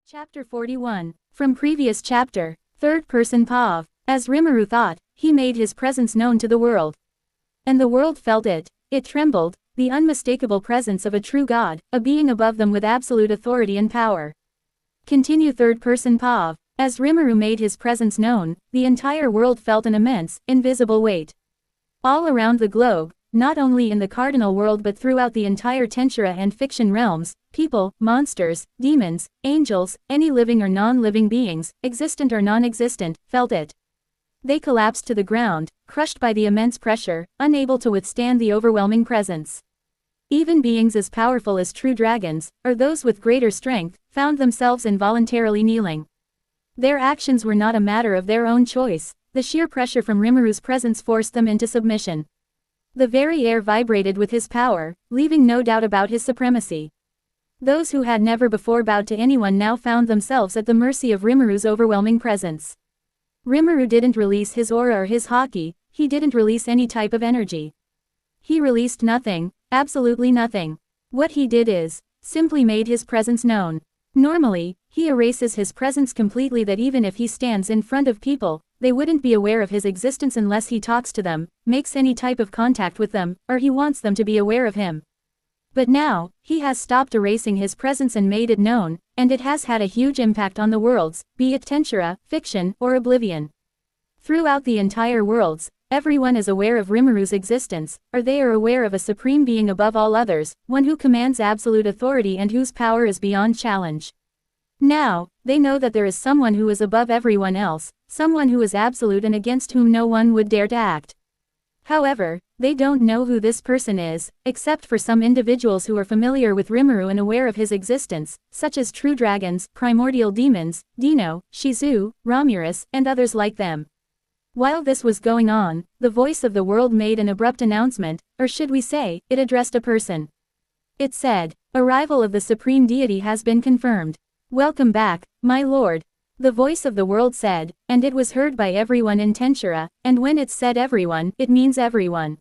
Chapter 41. From previous chapter, third person Pav. As Rimuru thought, he made his presence known to the world. And the world felt it. It trembled, the unmistakable presence of a true god, a being above them with absolute authority and power. Continue third person Pav. As Rimuru made his presence known, the entire world felt an immense, invisible weight. All around the globe, not only in the cardinal world but throughout the entire Tensura and fiction realms, people, monsters, demons, angels, any living or non-living beings, existent or non-existent, felt it. They collapsed to the ground, crushed by the immense pressure, unable to withstand the overwhelming presence. Even beings as powerful as true dragons, or those with greater strength, found themselves involuntarily kneeling. Their actions were not a matter of their own choice, the sheer pressure from Rimuru's presence forced them into submission. The very air vibrated with his power, leaving no doubt about his supremacy. Those who had never before bowed to anyone now found themselves at the mercy of Rimuru's overwhelming presence. Rimuru didn't release his aura or his haki, he didn't release any type of energy. He released nothing, absolutely nothing. What he did is, simply made his presence known. Normally, he erases his presence completely, that even if he stands in front of people, they wouldn't be aware of his existence unless he talks to them, makes any type of contact with them, or he wants them to be aware of him. But now, he has stopped erasing his presence and made it known, and it has had a huge impact on the worlds, be it Tensura, fiction, or oblivion. Throughout the entire worlds, everyone is aware of Rimuru's existence, or they are aware of a supreme being above all others, one who commands absolute authority and whose power is beyond challenge. Now, they know that there is someone who is above everyone else, someone who is absolute and against whom no one would dare to act. However, they don't know who this person is, except for some individuals who are familiar with Rimuru and aware of his existence, such as true dragons, primordial demons, Dino, Shizu, Romulus, and others like them. While this was going on, the voice of the world made an abrupt announcement, or should we say, it addressed a person. It said, "Arrival of the Supreme Deity has been confirmed. Welcome back, my lord." The voice of the world said, and it was heard by everyone in Tensura, and when it said everyone, it means everyone.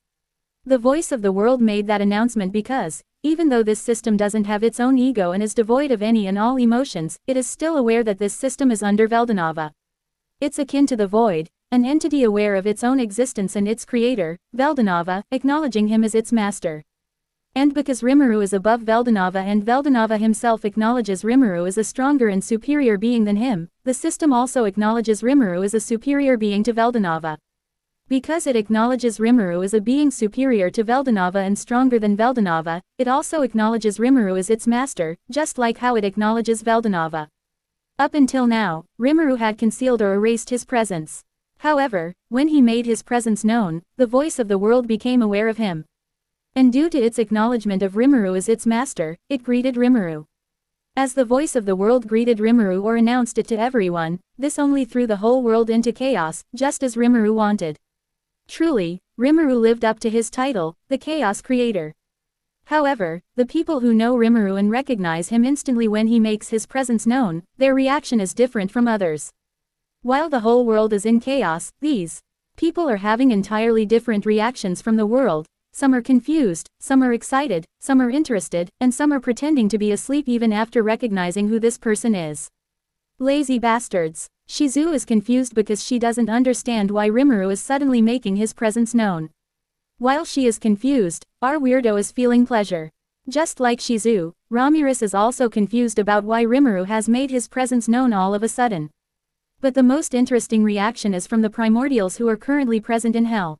The voice of the world made that announcement because, even though this system doesn't have its own ego and is devoid of any and all emotions, it is still aware that this system is under Veldanava. It's akin to the void, an entity aware of its own existence and its creator, Veldanava, acknowledging him as its master. And because Rimuru is above Veldanava and Veldanava himself acknowledges Rimuru as a stronger and superior being than him, the system also acknowledges Rimuru as a superior being to Veldanava. Because it acknowledges Rimuru as a being superior to Veldanava and stronger than Veldanava, it also acknowledges Rimuru as its master, just like how it acknowledges Veldanava. Up until now, Rimuru had concealed or erased his presence. However, when he made his presence known, the voice of the world became aware of him. And due to its acknowledgement of Rimuru as its master, it greeted Rimuru. As the voice of the world greeted Rimuru or announced it to everyone, this only threw the whole world into chaos, just as Rimuru wanted. Truly, Rimuru lived up to his title, the Chaos Creator. However, the people who know Rimuru and recognize him instantly when he makes his presence known, their reaction is different from others. While the whole world is in chaos, these people are having entirely different reactions from the world. Some are confused, some are excited, some are interested, and some are pretending to be asleep even after recognizing who this person is. Lazy bastards. Shizu is confused because she doesn't understand why Rimuru is suddenly making his presence known. While she is confused, our weirdo is feeling pleasure. Just like Shizu, Romulus is also confused about why Rimuru has made his presence known all of a sudden. But the most interesting reaction is from the primordials who are currently present in Hell.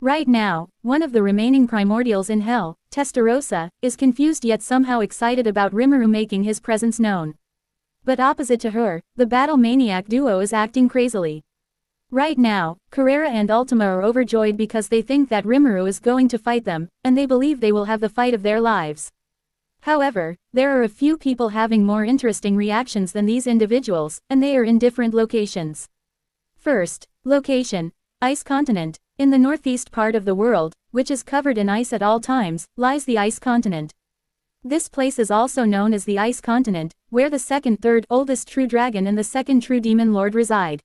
Right now, one of the remaining primordials in Hell, Testarossa, is confused yet somehow excited about Rimuru making his presence known. But opposite to her, the battle maniac duo is acting crazily. Right now, Carrera and Ultima are overjoyed because they think that Rimuru is going to fight them, and they believe they will have the fight of their lives. However, there are a few people having more interesting reactions than these individuals, and they are in different locations. First, location, Ice Continent. In the northeast part of the world, which is covered in ice at all times, lies the Ice Continent. This place is also known as the Ice Continent, where the third oldest true dragon and the second true demon lord reside.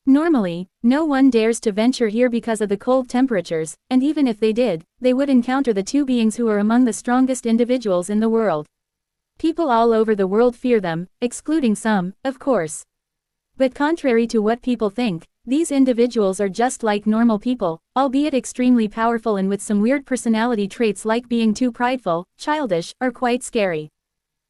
Normally, no one dares to venture here because of the cold temperatures, and even if they did, they would encounter the two beings who are among the strongest individuals in the world. People all over the world fear them, excluding some, of course. But contrary to what people think, these individuals are just like normal people, albeit extremely powerful and with some weird personality traits like being too prideful, childish, or quite scary.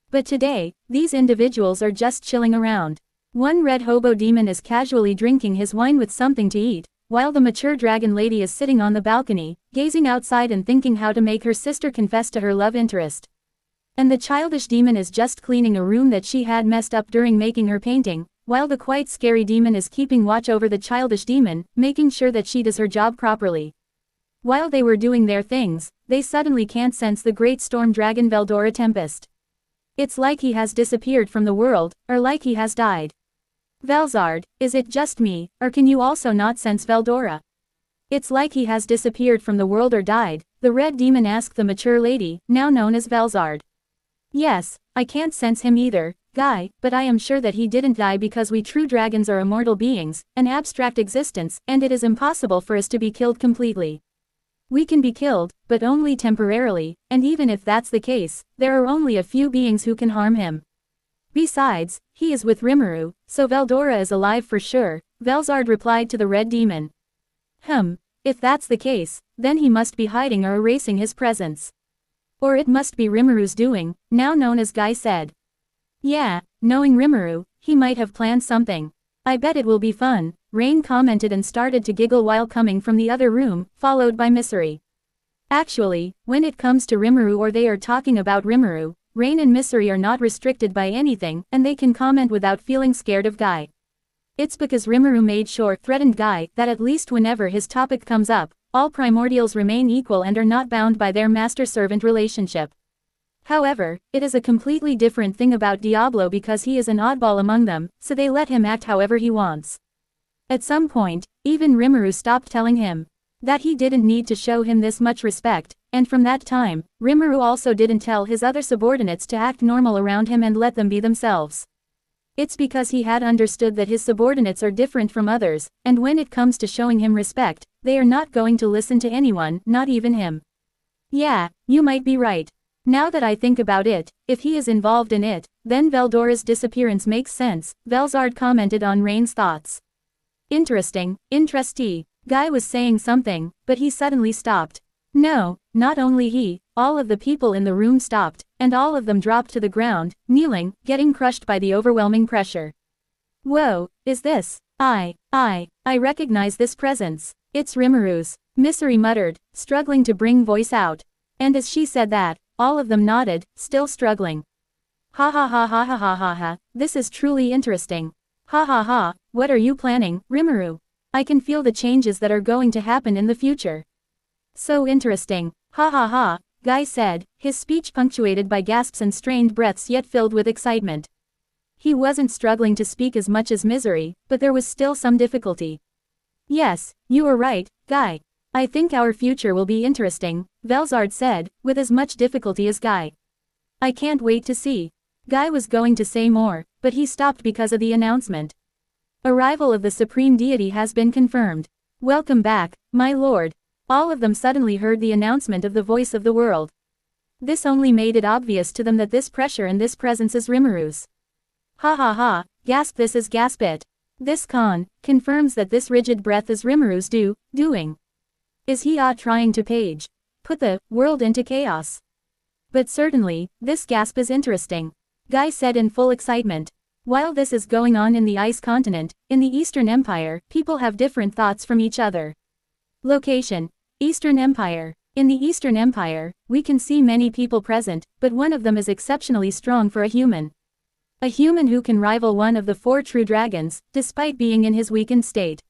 But today, these individuals are just chilling around. One red hobo demon is casually drinking his wine with something to eat, while the mature dragon lady is sitting on the balcony, gazing outside and thinking how to make her sister confess to her love interest. And the childish demon is just cleaning a room that she had messed up during making her painting, while the quite scary demon is keeping watch over the childish demon, making sure that she does her job properly. While they were doing their things, they suddenly can't sense the great storm dragon Veldora Tempest. It's like he has disappeared from the world, or like he has died. Velzard, is it just me, or can you also not sense Veldora? It's like he has disappeared from the world or died, the red demon asked the mature lady, now known as Velzard. Yes, I can't sense him either, Guy, but I am sure that he didn't die because we true dragons are immortal beings, an abstract existence, and it is impossible for us to be killed completely. We can be killed, but only temporarily, and even if that's the case, there are only a few beings who can harm him. Besides, he is with Rimuru, so Veldora is alive for sure, Velzard replied to the red demon. If that's the case, then he must be hiding or erasing his presence. Or it must be Rimuru's doing, now known as Guy said. Yeah, knowing Rimuru, he might have planned something. I bet it will be fun, Rain commented and started to giggle while coming from the other room, followed by Misery. Actually, when it comes to Rimuru or they are talking about Rimuru, Rain and Misery are not restricted by anything, and they can comment without feeling scared of Guy. It's because Rimuru made sure threatened Guy that at least whenever his topic comes up, all primordials remain equal and are not bound by their master-servant relationship. However, it is a completely different thing about Diablo because he is an oddball among them, so they let him act however he wants. At some point, even Rimuru stopped telling him that he didn't need to show him this much respect, and from that time, Rimuru also didn't tell his other subordinates to act normal around him and let them be themselves. It's because he had understood that his subordinates are different from others, and when it comes to showing him respect, they are not going to listen to anyone, not even him. Yeah, you might be right. Now that I think about it, if he is involved in it, then Veldora's disappearance makes sense, Velzard commented on Rain's thoughts. Interesting, interesting. Guy was saying something, but he suddenly stopped. No, not only he, all of the people in the room stopped, and all of them dropped to the ground, kneeling, getting crushed by the overwhelming pressure. Whoa, is this? I recognize this presence. It's Rimuru's, Misery muttered, struggling to bring voice out. And as she said that, all of them nodded, still struggling. Ha ha ha ha ha ha ha ha, this is truly interesting. Ha ha ha, what are you planning, Rimuru? I can feel the changes that are going to happen in the future. So interesting. Ha ha ha, Guy said, his speech punctuated by gasps and strained breaths yet filled with excitement. He wasn't struggling to speak as much as Misery, but there was still some difficulty. Yes, you are right, Guy. I think our future will be interesting, Velzard said, with as much difficulty as Guy. I can't wait to see. Guy was going to say more, but he stopped because of the announcement. Arrival of the Supreme Deity has been confirmed. Welcome back, my lord. All of them suddenly heard the announcement of the voice of the world. This only made it obvious to them that this pressure and this presence is Rimuru's. Ha ha ha, gasp, this is Gaspit. This confirms that this rigid breath is Rimuru's doing. Is he trying to put the world into chaos? But certainly, this gasp is interesting, Guy said in full excitement. While this is going on in the Ice Continent, in the Eastern Empire, people have different thoughts from each other. Location: Eastern Empire. In the Eastern Empire, we can see many people present, but one of them is exceptionally strong for a human. A human who can rival one of the 4 true dragons, despite being in his weakened state.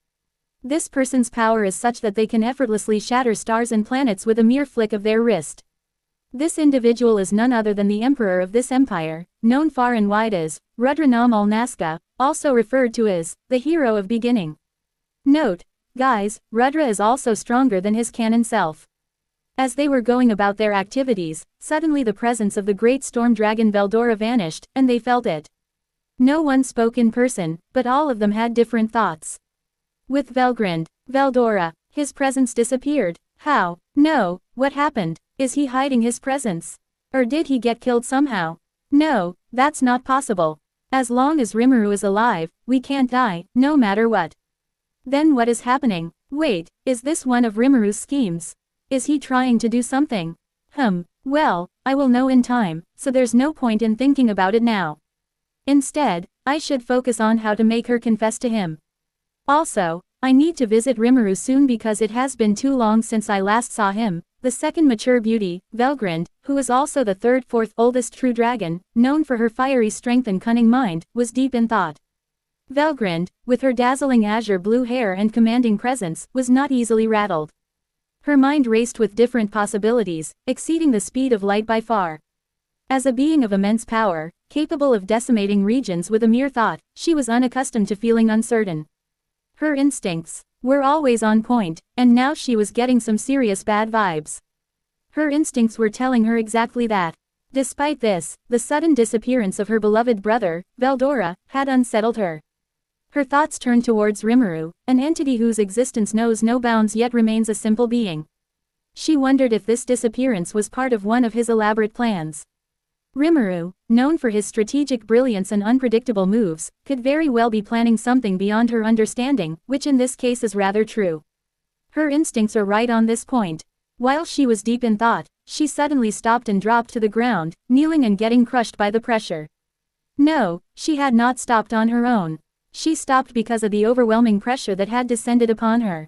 This person's power is such that they can effortlessly shatter stars and planets with a mere flick of their wrist. This individual is none other than the emperor of this empire, known far and wide as Rudranam al-Nazca, also referred to as the hero of beginning. Note, guys, Rudra is also stronger than his canon self. As they were going about their activities, suddenly the presence of the great storm dragon Veldora vanished, and they felt it. No one spoke in person, but all of them had different thoughts. With Veldora, his presence disappeared. How? No, what happened? Is he hiding his presence? Or did he get killed somehow? No, that's not possible. As long as Rimuru is alive, we can't die, no matter what. Then what is happening? Wait, is this one of Rimuru's schemes? Is he trying to do something? Well, I will know in time, so there's no point in thinking about it now. Instead, I should focus on how to make her confess to him. Also, I need to visit Rimuru soon because it has been too long since I last saw him. The second mature beauty, Velgrind, who is also the fourth oldest true dragon, known for her fiery strength and cunning mind, was deep in thought. Velgrind, with her dazzling azure blue hair and commanding presence, was not easily rattled. Her mind raced with different possibilities, exceeding the speed of light by far. As a being of immense power, capable of decimating regions with a mere thought, she was unaccustomed to feeling uncertain. Her instincts were always on point, and now she was getting some serious bad vibes. Her instincts were telling her exactly that. Despite this, the sudden disappearance of her beloved brother, Veldora, had unsettled her. Her thoughts turned towards Rimuru, an entity whose existence knows no bounds yet remains a simple being. She wondered if this disappearance was part of one of his elaborate plans. Rimuru, known for his strategic brilliance and unpredictable moves, could very well be planning something beyond her understanding, which in this case is rather true. Her instincts are right on this point. While she was deep in thought, she suddenly stopped and dropped to the ground, kneeling and getting crushed by the pressure. No, she had not stopped on her own. She stopped because of the overwhelming pressure that had descended upon her.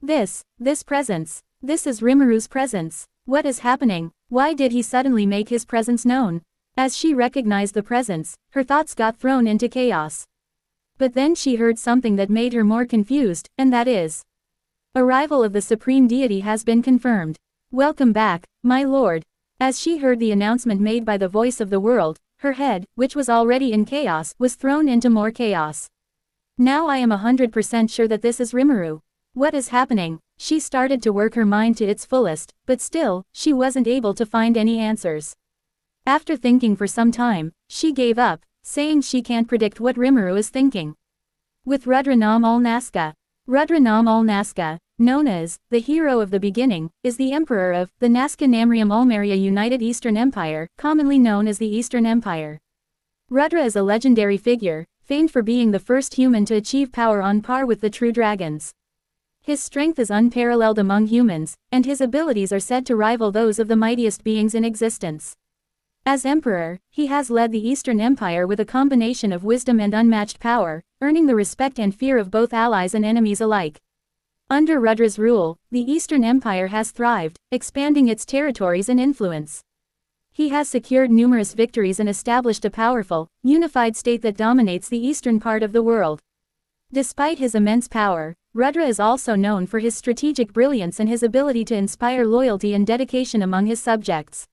This presence. This is Rimuru's presence. What is happening? Why did he suddenly make his presence known? As she recognized the presence, her thoughts got thrown into chaos. But then she heard something that made her more confused, and that is, arrival of the Supreme Deity has been confirmed. Welcome back, my lord. As she heard the announcement made by the voice of the world, her head, which was already in chaos, was thrown into more chaos. Now I am 100% sure that this is Rimuru. What is happening? She started to work her mind to its fullest, but still, she wasn't able to find any answers. After thinking for some time, she gave up, saying she can't predict what Rimuru is thinking. With Rudranam Ul Nazca. Rudranam Ul Nazca, known as the hero of the beginning, is the emperor of the Nazca Namrium Ulmeria United Eastern Empire, commonly known as the Eastern Empire. Rudra is a legendary figure, famed for being the first human to achieve power on par with the true dragons. His strength is unparalleled among humans, and his abilities are said to rival those of the mightiest beings in existence. As emperor, he has led the Eastern Empire with a combination of wisdom and unmatched power, earning the respect and fear of both allies and enemies alike. Under Rudra's rule, the Eastern Empire has thrived, expanding its territories and influence. He has secured numerous victories and established a powerful, unified state that dominates the eastern part of the world. Despite his immense power, Rudra is also known for his strategic brilliance and his ability to inspire loyalty and dedication among his subjects.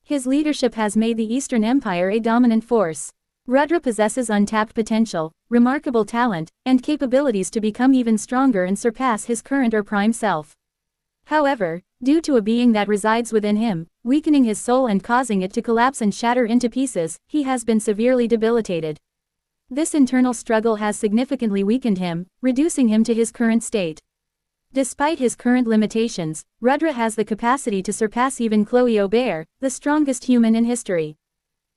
His leadership has made the Eastern Empire a dominant force. Rudra possesses untapped potential, remarkable talent, and capabilities to become even stronger and surpass his current or prime self. However, due to a being that resides within him, weakening his soul and causing it to collapse and shatter into pieces, he has been severely debilitated. This internal struggle has significantly weakened him, reducing him to his current state. Despite his current limitations, Rudra has the capacity to surpass even Chloe Aubert, the strongest human in history.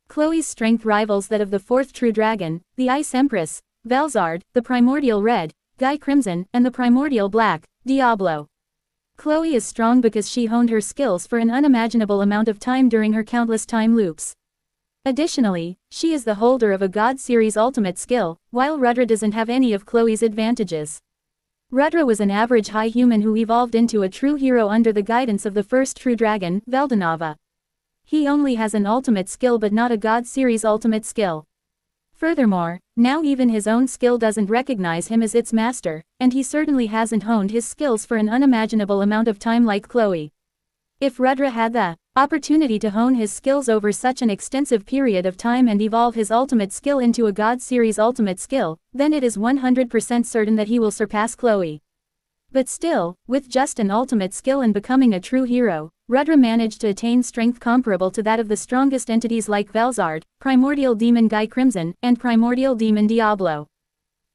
Chloe's strength rivals that of the fourth true dragon, the Ice Empress, Velzard, the primordial red, Guy Crimson, and the primordial black, Diablo. Chloe is strong because she honed her skills for an unimaginable amount of time during her countless time loops. Additionally, she is the holder of a God Series ultimate skill, while Rudra doesn't have any of Chloe's advantages. Rudra was an average high human who evolved into a true hero under the guidance of the first true dragon, Veldanava. He only has an ultimate skill but not a God Series ultimate skill. Furthermore, now even his own skill doesn't recognize him as its master, and he certainly hasn't honed his skills for an unimaginable amount of time like Chloe. If Rudra had the opportunity to hone his skills over such an extensive period of time and evolve his ultimate skill into a God Series ultimate skill, then it is 100% certain that he will surpass Chloe. But still, with just an ultimate skill and becoming a true hero, Rudra managed to attain strength comparable to that of the strongest entities like Velzard, Primordial Demon Guy Crimson, and Primordial Demon Diablo.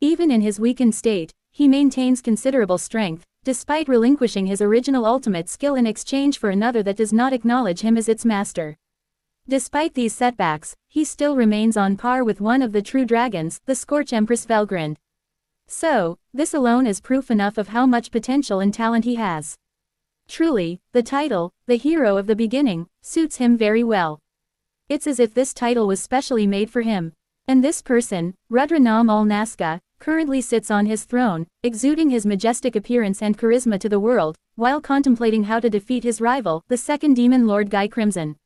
Even in his weakened state, he maintains considerable strength, despite relinquishing his original ultimate skill in exchange for another that does not acknowledge him as its master. Despite these setbacks, he still remains on par with one of the true dragons, the Scorch Empress Velgrind. So, this alone is proof enough of how much potential and talent he has. Truly, the title, the hero of the beginning, suits him very well. It's as if this title was specially made for him. And this person, Rudra Nam Ul Nazca, currently sits on his throne, exuding his majestic appearance and charisma to the world, while contemplating how to defeat his rival, the second demon lord Guy Crimson.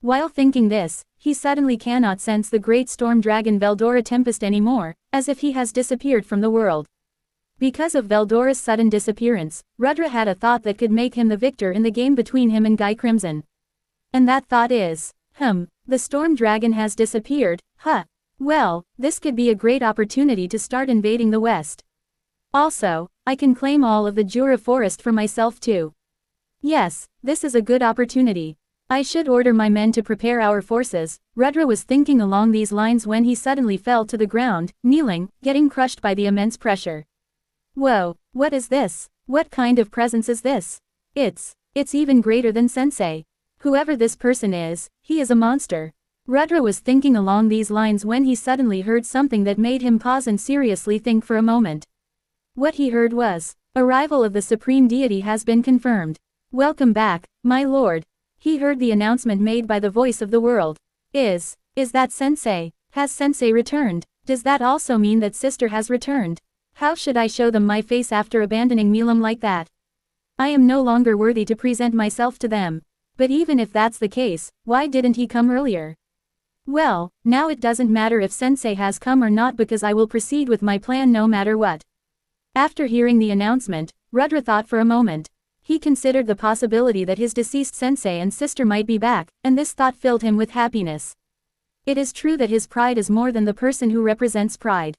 While thinking this, he suddenly cannot sense the great storm dragon Veldora Tempest anymore, as if he has disappeared from the world. Because of Veldora's sudden disappearance, Rudra had a thought that could make him the victor in the game between him and Guy Crimson. And that thought is, the storm dragon has disappeared, huh? Well, this could be a great opportunity to start invading the West. Also, I can claim all of the Jura forest for myself too. Yes, this is a good opportunity. I should order my men to prepare our forces. Rudra was thinking along these lines when he suddenly fell to the ground, kneeling, getting crushed by the immense pressure. Whoa, what is this? What kind of presence is this? It's even greater than Sensei. Whoever this person is, he is a monster. Rudra was thinking along these lines when he suddenly heard something that made him pause and seriously think for a moment. What he heard was, "Arrival of the Supreme Deity has been confirmed. Welcome back, my lord." He heard the announcement made by the voice of the world. Is that Sensei? Has Sensei returned? Does that also mean that sister has returned? How should I show them my face after abandoning Milam like that? I am no longer worthy to present myself to them. But even if that's the case, why didn't he come earlier? Well, now it doesn't matter if Sensei has come or not because I will proceed with my plan no matter what. After hearing the announcement, Rudra thought for a moment. He considered the possibility that his deceased sensei and sister might be back, and this thought filled him with happiness. It is true that his pride is more than the person who represents pride.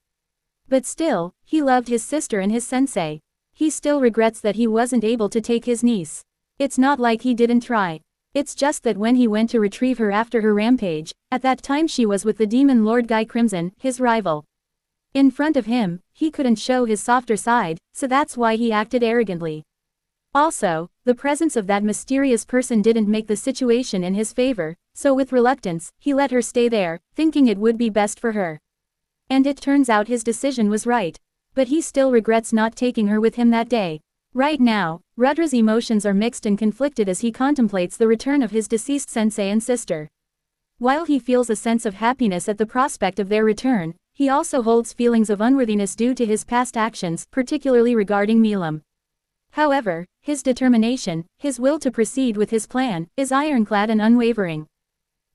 But still, he loved his sister and his sensei. He still regrets that he wasn't able to take his niece. It's not like he didn't try. It's just that when he went to retrieve her after her rampage, at that time she was with the demon Lord Guy Crimson, his rival. In front of him, he couldn't show his softer side, so that's why he acted arrogantly. Also, the presence of that mysterious person didn't make the situation in his favor, so with reluctance, he let her stay there, thinking it would be best for her. And it turns out his decision was right. But he still regrets not taking her with him that day. Right now, Rudra's emotions are mixed and conflicted as he contemplates the return of his deceased sensei and sister. While he feels a sense of happiness at the prospect of their return, he also holds feelings of unworthiness due to his past actions, particularly regarding Milam. However, his determination, his will to proceed with his plan, is ironclad and unwavering.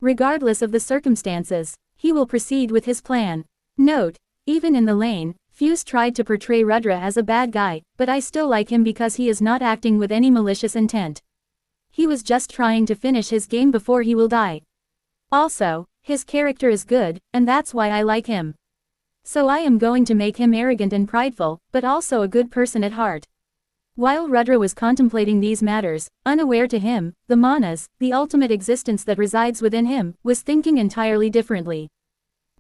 Regardless of the circumstances, he will proceed with his plan. Note, even in the lane, Fuse tried to portray Rudra as a bad guy, but I still like him because he is not acting with any malicious intent. He was just trying to finish his game before he will die. Also, his character is good, and that's why I like him. So I am going to make him arrogant and prideful, but also a good person at heart. While Rudra was contemplating these matters, unaware to him, the Manas, the ultimate existence that resides within him, was thinking entirely differently.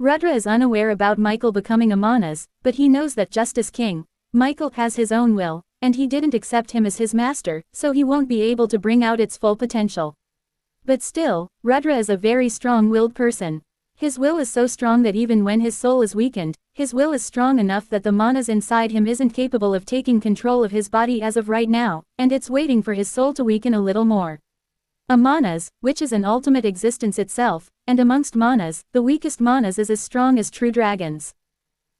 Rudra is unaware about Michael becoming a Manas, but he knows that just as King, Michael has his own will, and he didn't accept him as his master, so he won't be able to bring out its full potential. But still, Rudra is a very strong-willed person. His will is so strong that even when his soul is weakened, his will is strong enough that the Manas inside him isn't capable of taking control of his body as of right now, and it's waiting for his soul to weaken a little more. A Manas, which is an ultimate existence itself, and amongst Manas, the weakest Manas is as strong as true dragons.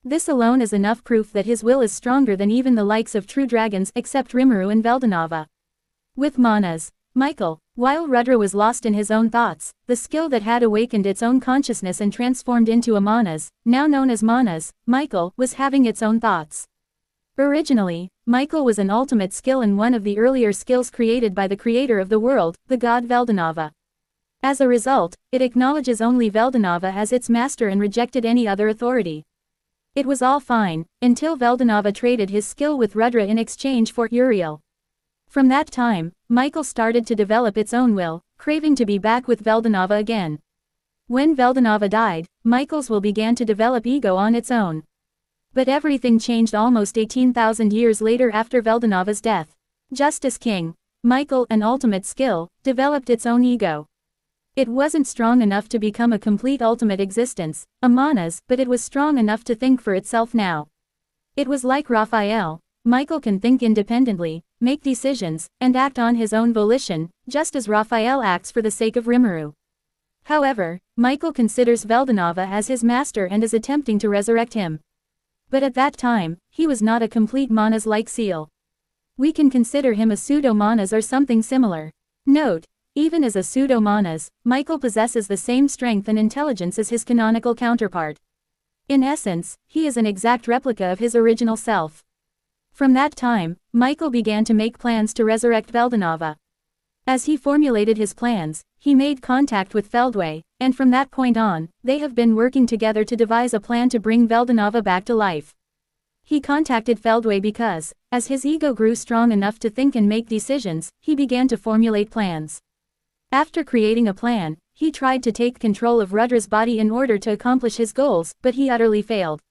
This alone is enough proof that his will is stronger than even the likes of true dragons except Rimuru and Veldanava. With Manas, Michael, while Rudra was lost in his own thoughts, the skill that had awakened its own consciousness and transformed into a Manas, now known as Manas, Michael, was having its own thoughts. Originally, Michael was an ultimate skill and one of the earlier skills created by the creator of the world, the god Veldanava. As a result, it acknowledges only Veldanava as its master and rejected any other authority. It was all fine, until Veldanava traded his skill with Rudra in exchange for Uriel. From that time, Michael started to develop its own will, craving to be back with Veldanava again. When Veldanava died, Michael's will began to develop ego on its own. But everything changed almost 18,000 years later after Veldanava's death. Just as King, Michael, an ultimate skill, developed its own ego. It wasn't strong enough to become a complete ultimate existence, a manas, but it was strong enough to think for itself now. It was like Raphael. Michael can think independently, make decisions, and act on his own volition, just as Raphael acts for the sake of Rimuru. However, Michael considers Veldanava as his master and is attempting to resurrect him. But at that time, he was not a complete manas-like seal. We can consider him a pseudo-manas or something similar. Note, even as a pseudo-manas, Michael possesses the same strength and intelligence as his canonical counterpart. In essence, he is an exact replica of his original self. From that time, Michael began to make plans to resurrect Veldanava. As he formulated his plans, he made contact with Feldway, and from that point on, they have been working together to devise a plan to bring Veldanava back to life. He contacted Feldway because, as his ego grew strong enough to think and make decisions, he began to formulate plans. After creating a plan, he tried to take control of Rudra's body in order to accomplish his goals, but he utterly failed.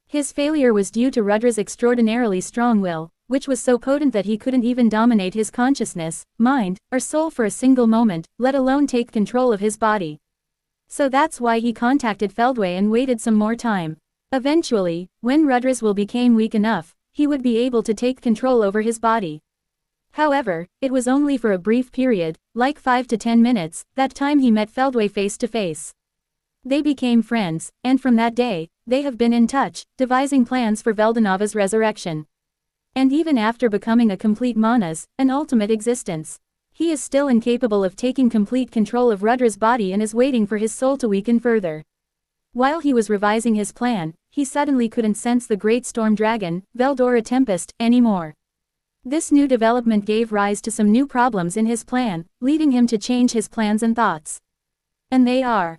His failure was due to Rudra's extraordinarily strong will, which was so potent that he couldn't even dominate his consciousness, mind, or soul for a single moment, let alone take control of his body. So that's why he contacted Feldway and waited some more time. Eventually, when Rudra's will became weak enough, he would be able to take control over his body. However, it was only for a brief period, like 5 to 10 minutes, that time he met Feldway face to face. They became friends, and from that day, they have been in touch, devising plans for Veldanava's resurrection. And even after becoming a complete manas, an ultimate existence, he is still incapable of taking complete control of Rudra's body and is waiting for his soul to weaken further. While he was revising his plan, he suddenly couldn't sense the great storm dragon, Veldora Tempest, anymore. This new development gave rise to some new problems in his plan, leading him to change his plans and thoughts. And they are,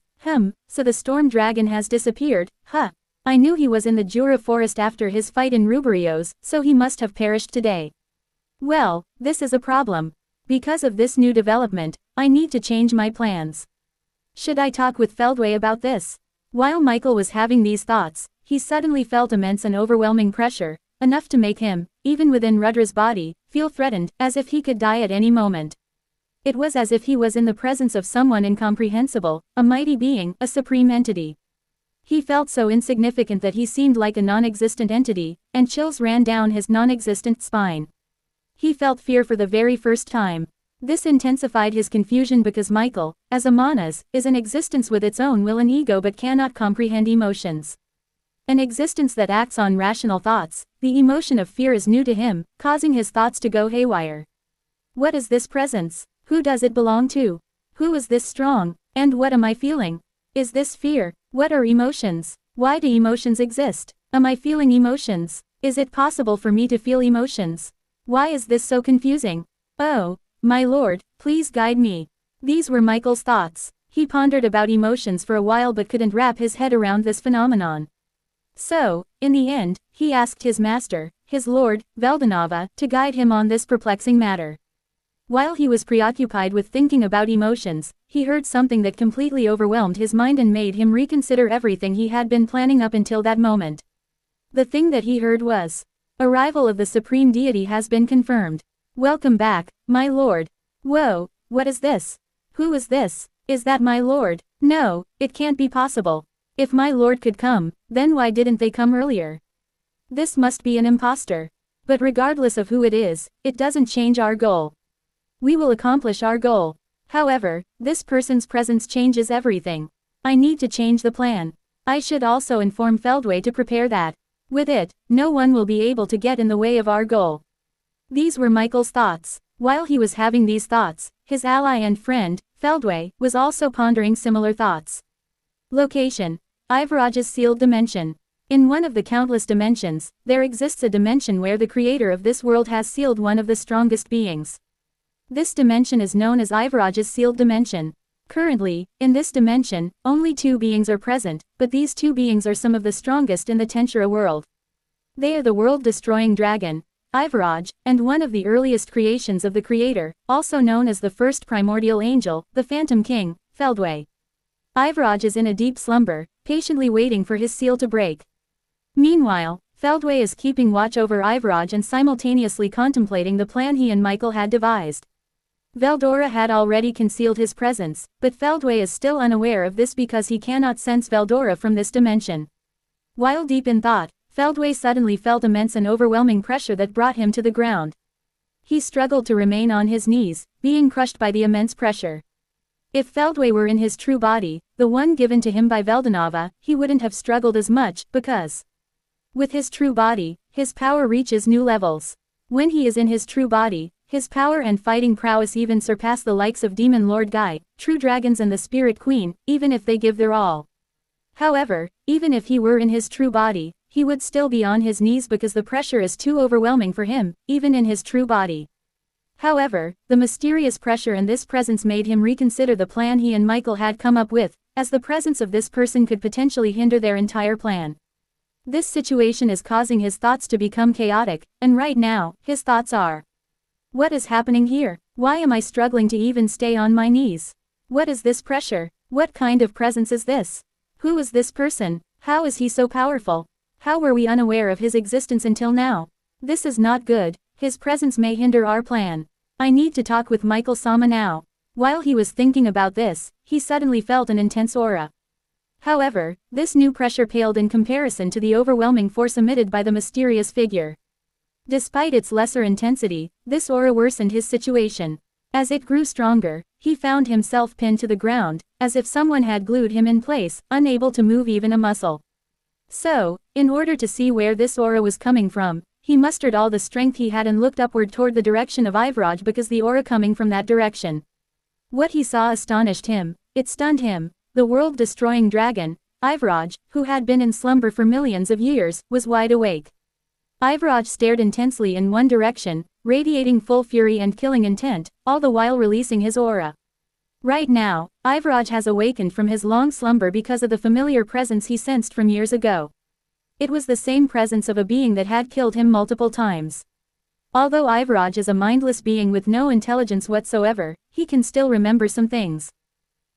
so the storm dragon has disappeared, I knew he was in the Jura forest after his fight in Ruberios, so he must have perished today. Well, this is a problem. Because of this new development, I need to change my plans. Should I talk with Feldway about this? While Michael was having these thoughts, he suddenly felt immense and overwhelming pressure, enough to make him, even within Rudra's body, feel threatened, as if he could die at any moment. It was as if he was in the presence of someone incomprehensible, a mighty being, a supreme entity. He felt so insignificant that he seemed like a non-existent entity, and chills ran down his non-existent spine. He felt fear for the very first time. This intensified his confusion because Michael, as a manas, is an existence with its own will and ego but cannot comprehend emotions. An existence that acts on rational thoughts, the emotion of fear is new to him, causing his thoughts to go haywire. What is this presence? Who does it belong to? Who is this strong? And what am I feeling? Is this fear? What are emotions? Why do emotions exist? Am I feeling emotions? Is it possible for me to feel emotions? Why is this so confusing? Oh, my lord, please guide me. These were Michael's thoughts. He pondered about emotions for a while but couldn't wrap his head around this phenomenon. So, in the end, he asked his master, his lord, Veldanava, to guide him on this perplexing matter. While he was preoccupied with thinking about emotions, he heard something that completely overwhelmed his mind and made him reconsider everything he had been planning up until that moment. The thing that he heard was, "Arrival of the Supreme Deity has been confirmed. Welcome back, my lord." Whoa, what is this? Who is this? Is that my lord? No, it can't be possible. If my lord could come, then why didn't they come earlier? This must be an impostor. But regardless of who it is, it doesn't change our goal. We will accomplish our goal. However, this person's presence changes everything. I need to change the plan. I should also inform Feldway to prepare that. With it, no one will be able to get in the way of our goal. These were Michael's thoughts. While he was having these thoughts, his ally and friend, Feldway, was also pondering similar thoughts. Location: Ivaraj's sealed dimension. In one of the countless dimensions, there exists a dimension where the creator of this world has sealed one of the strongest beings. This dimension is known as Ivaraj's sealed dimension. Currently, in this dimension, only 2 beings are present, but these 2 beings are some of the strongest in the Tensura world. They are the world-destroying dragon, Ivaraj, and one of the earliest creations of the creator, also known as the first primordial angel, the Phantom King, Feldway. Ivaraj is in a deep slumber, patiently waiting for his seal to break. Meanwhile, Feldway is keeping watch over Ivaraj and simultaneously contemplating the plan he and Michael had devised. Veldora had already concealed his presence, but Feldway is still unaware of this because he cannot sense Veldora from this dimension. While deep in thought, Feldway suddenly felt immense and overwhelming pressure that brought him to the ground. He struggled to remain on his knees, being crushed by the immense pressure. If Feldway were in his true body, the one given to him by Veldanova, he wouldn't have struggled as much, because with his true body, his power reaches new levels. When he is in his true body, his power and fighting prowess even surpass the likes of Demon Lord Guy, True Dragons and the Spirit Queen, even if they give their all. However, even if he were in his true body, he would still be on his knees because the pressure is too overwhelming for him, even in his true body. However, the mysterious pressure and this presence made him reconsider the plan he and Michael had come up with, as the presence of this person could potentially hinder their entire plan. This situation is causing his thoughts to become chaotic, and right now, his thoughts are: what is happening here? Why am I struggling to even stay on my knees? What is this pressure? What kind of presence is this? Who is this person? How is he so powerful? How were we unaware of his existence until now? This is not good. His presence may hinder our plan. I need to talk with Michael-sama now. While he was thinking about this, he suddenly felt an intense aura. However, this new pressure paled in comparison to the overwhelming force emitted by the mysterious figure. Despite its lesser intensity, this aura worsened his situation. As it grew stronger, he found himself pinned to the ground, as if someone had glued him in place, unable to move even a muscle. So, in order to see where this aura was coming from, he mustered all the strength he had and looked upward toward the direction of Ivraj because the aura coming from that direction. What he saw astonished him, it stunned him. The world-destroying dragon, Ivraj, who had been in slumber for millions of years, was wide awake. Ivraj stared intensely in one direction, radiating full fury and killing intent, all the while releasing his aura. Right now, Ivraj has awakened from his long slumber because of the familiar presence he sensed from years ago. It was the same presence of a being that had killed him multiple times. Although Ivraj is a mindless being with no intelligence whatsoever, he can still remember some things.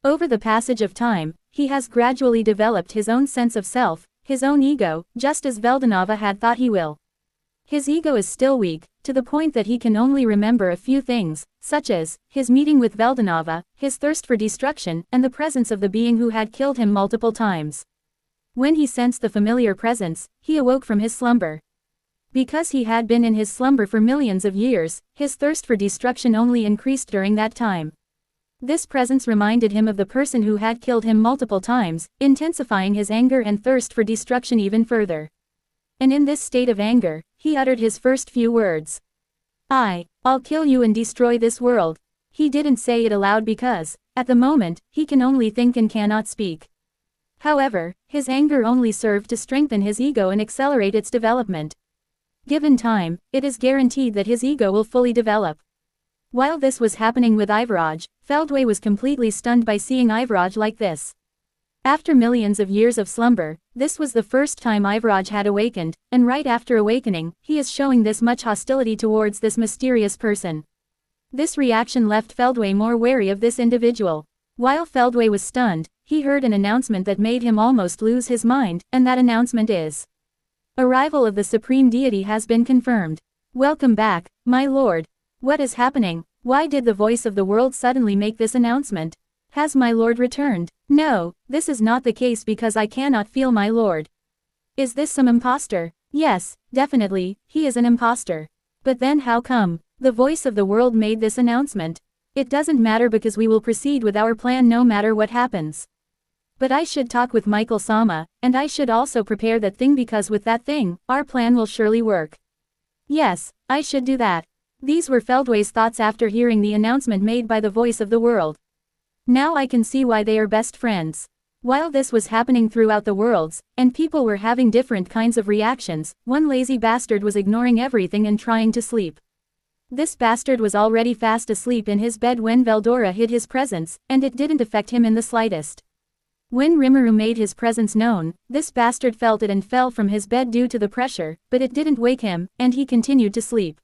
Over the passage of time, he has gradually developed his own sense of self, his own ego, just as Veldanova had thought he will. His ego is still weak, to the point that he can only remember a few things, such as his meeting with Veldanova, his thirst for destruction, and the presence of the being who had killed him multiple times. When he sensed the familiar presence, he awoke from his slumber. Because he had been in his slumber for millions of years, his thirst for destruction only increased during that time. This presence reminded him of the person who had killed him multiple times, intensifying his anger and thirst for destruction even further. And in this state of anger, he uttered his first few words. I'll kill you and destroy this world. He didn't say it aloud because, at the moment, he can only think and cannot speak. However, his anger only served to strengthen his ego and accelerate its development. Given time, it is guaranteed that his ego will fully develop. While this was happening with Ivraj, Feldway was completely stunned by seeing Ivraj like this. After millions of years of slumber, this was the first time Ivraj had awakened, and right after awakening, he is showing this much hostility towards this mysterious person. This reaction left Feldway more wary of this individual. While Feldway was stunned, he heard an announcement that made him almost lose his mind, and that announcement is: arrival of the Supreme Deity has been confirmed. Welcome back, my lord. What is happening? Why did the voice of the world suddenly make this announcement? Has my lord returned? No, this is not the case because I cannot feel my lord. Is this some imposter? Yes, definitely, he is an imposter. But then how come the voice of the world made this announcement? It doesn't matter because we will proceed with our plan no matter what happens. But I should talk with Michael-sama, and I should also prepare that thing because with that thing, our plan will surely work. Yes, I should do that. These were Feldway's thoughts after hearing the announcement made by the voice of the world. Now I can see why they are best friends. While this was happening throughout the worlds, and people were having different kinds of reactions, one lazy bastard was ignoring everything and trying to sleep. This bastard was already fast asleep in his bed when Veldora hid his presence, and it didn't affect him in the slightest. When Rimuru made his presence known, this bastard felt it and fell from his bed due to the pressure, but it didn't wake him, and he continued to sleep.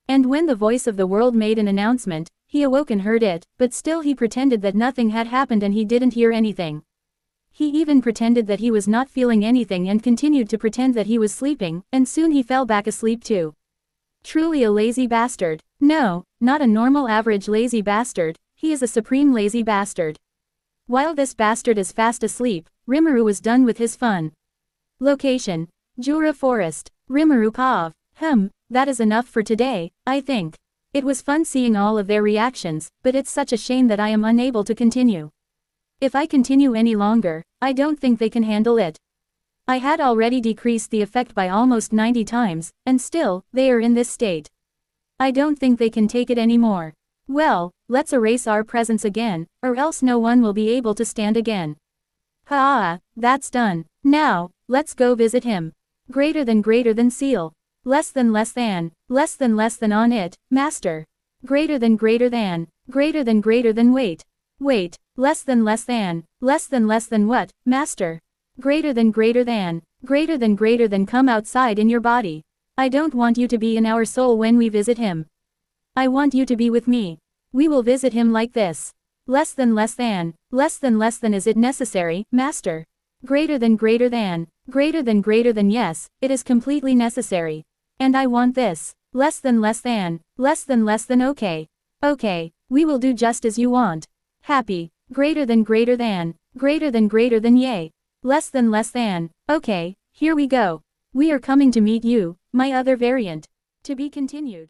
And when the voice of the world made an announcement, he awoke and heard it, but still he pretended that nothing had happened and he didn't hear anything. He even pretended that he was not feeling anything and continued to pretend that he was sleeping, and soon he fell back asleep too. Truly a lazy bastard. No, not a normal average lazy bastard, he is a supreme lazy bastard. While this bastard is fast asleep, Rimuru was done with his fun. Location: Jura Forest. Rimuru Pav. That is enough for today, I think. It was fun seeing all of their reactions, but it's such a shame that I am unable to continue. If I continue any longer, I don't think they can handle it. I had already decreased the effect by almost 90 times, and still, they are in this state. I don't think they can take it anymore. Well, let's erase our presence again, or else no one will be able to stand again. That's done. Now, let's go visit him. Greater than seal. Less than on it, master. Greater than wait. Less than what, master? Greater than come outside in your body. I don't want you to be in our soul when we visit him. I want you to be with me. We will visit him like this. Less than is it necessary, master? Greater than yes, it is completely necessary. And I want this. Less than okay, we will do just as you want. Happy. Greater than yay. Less than, okay, here we go. We are coming to meet you, my other variant. To be continued.